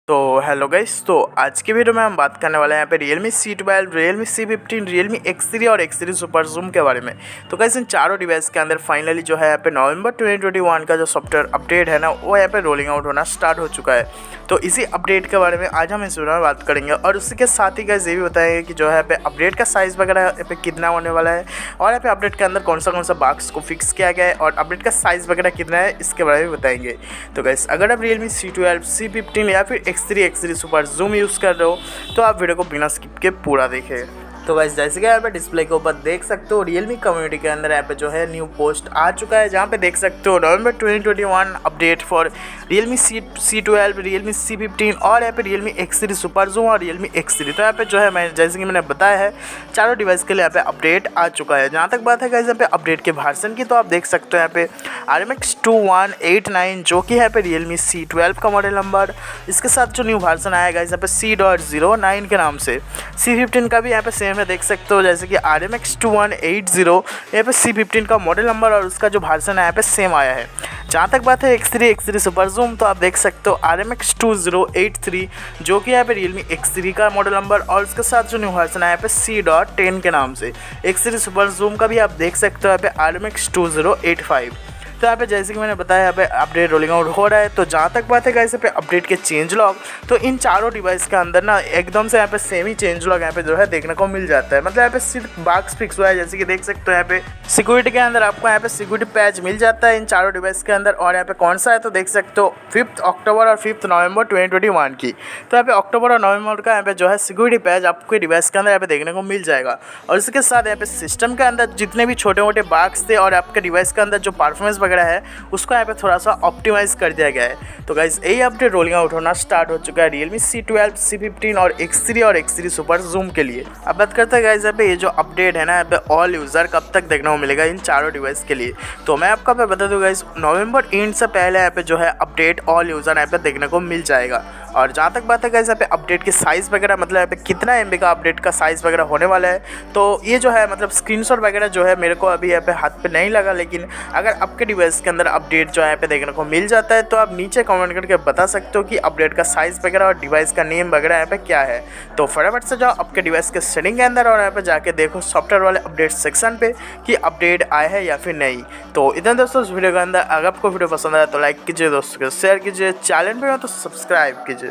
तो hello guys, तो आज के वीडियो में हम बात करने वाले हैं यहाँ पे realme C12, realme C15, realme X3 और X3 सुपर जूम के बारे में। तो गाइस इन चारों डिवाइस के अंदर फाइनली जो है यहाँ पे नवंबर 2021 का जो सॉफ्टवेयर अपडेट है ना, वो यहाँ पे रोलिंग आउट होना स्टार्ट हो चुका है। तो इसी अपडेट के बारे में आज हम इस वीडियो में बात करेंगे और उसी के साथ ही गाइस ये भी बताएंगे कि जो है यहाँ पे अपडेट का साइज़ वगैरह यहाँ पे कितना होने वाला है और यहाँ पे अपडेट के अंदर कौन सा बग्स को फिक्स किया गया है और अपडेट का साइज़ वगैरह कितना है, इसके बारे में बताएंगे। तो गाइस अगर आप realme C12, C15 या फिर X3 सुपर जूम यूज़ कर रहे हो तो आप वीडियो को बिना स्किप के पूरा देखें। तो गाइस जैसे कि यहाँ पे डिस्प्ले के ऊपर देख सकते हो रियलमी कम्युनिटी के अंदर यहाँ पे जो है न्यू पोस्ट आ चुका है, जहाँ पे देख सकते हो नवंबर 2021 update for Realme C12, Realme C15 और यहाँ पे रियलमी X3 सुपर जूम और रियलमी X3। तो यहाँ पे जो है मैं जैसे कि मैंने बताया है चारों डिवाइस के लिए यहाँ पे अपडेट आ चुका है। जहाँ तक बात है गाइस यहाँ पे अपडेट के वर्जन की, तो आप देख सकते हो यहाँ पे RMX2189 जो कि है पे रियलमी C12 का मॉडल नंबर। इसके साथ जो न्यू वर्जन आया गाइस यहाँ पे C.09 के नाम से। C15 का भी यहाँ पे सेम में देख सकते हो, जैसे कि RMX2180 यहाँ पे C15 का मॉडल नंबर और उसका जो वर्जन है यहाँ पे सेम आया है। जहाँ तक बात है X3 सुपर जूम, तो आप देख सकते हो RMX2083 जो कि यहाँ पे रियलमी X3 का मॉडल नंबर और उसके साथ जो न्यू वर्जन है यहाँ पे C.10 के नाम से। X3 सुपर जूम का भी आप देख सकते हो यहाँ पे RMX2085। तो यहाँ पे जैसे कि मैंने बताया यहाँ पे अपडेट रोलिंग आउट हो रहा है। तो जहाँ तक बात है गाइस यहाँ पे अपडेट के चेंज लॉग, तो इन चारों डिवाइस के अंदर ना एकदम से यहाँ पे सेम ही चेंज लॉग यहाँ पे जो है देखने को मिल जाता है। मतलब यहाँ पे सिर्फ बग्स फिक्स हुआ है, जैसे कि देख सकते हो यहाँ पे सिक्योरिटी के अंदर आपको यहाँ पे सिक्योरिटी पैच मिल जाता है इन चारों डिवाइस के अंदर। और यहाँ पे कौन सा है तो देख सकते हो 5 अक्टूबर और 5 नवंबर 2021 की। तो यहाँ पे अक्टूबर और नवंबर का यहाँ पे जो है सिक्योरिटी पैच आपके डिवाइस के अंदर यहाँ पे देखने को मिल जाएगा। और इसके साथ यहाँ पे सिस्टम के अंदर जितने भी छोटे मोटे बग्स थे और आपके डिवाइस के अंदर जो परफॉर्मेंस वगैरह है उसको यहाँ पे थोड़ा सा ऑप्टिमाइज कर दिया गया है। तो गाइस यही अपडेट रोलिंग आउट होना स्टार्ट हो चुका है रियलमी C12, C15 और X3 सुपर जूम के लिए। अब बात करते हैं गाइस यहाँ पे ये जो अपडेट है ना यहाँ पे ऑल यूज़र कब तक देखने को मिलेगा इन चारों डिवाइस के लिए। तो मैं आपको यहाँ पे बता दूँ गाइस नवंबर एंड से पहले यहाँ पे जो है अपडेट ऑल यूज़र यहाँ पे देखने को मिल जाएगा। और जहाँ तक बात है गाइस यहाँ पे अपडेट के साइज़ वगैरह, मतलब यहाँ पे कितना MB का अपडेट का साइज़ वगैरह होने वाला है, तो ये जो है मतलब स्क्रीनशॉट वगैरह जो है मेरे को अभी यहाँ पे हाथ पे नहीं लगा। लेकिन अगर आपके डिवाइस के अंदर अपडेट जो है यहाँ पे देखने को मिल जाता है तो आप नीचे कमेंट करके बता सकते हो कि अपडेट का साइज़ वगैरह और डिवाइस का नेम वगैरह यहाँ पे क्या है। तो फटाफट से जाओ आपके डिवाइस के सेटिंग के अंदर और यहाँ पे जाके देखो सॉफ्टवेयर वाले अपडेट सेक्शन पे कि अपडेट आया है या फिर नहीं। तो इधर दोस्तों इस वीडियो के अंदर अगर आपको वीडियो पसंद आया तो लाइक कीजिए, दोस्तों को शेयर कीजिए, चैनल पे हो तो सब्सक्राइब कीजिए।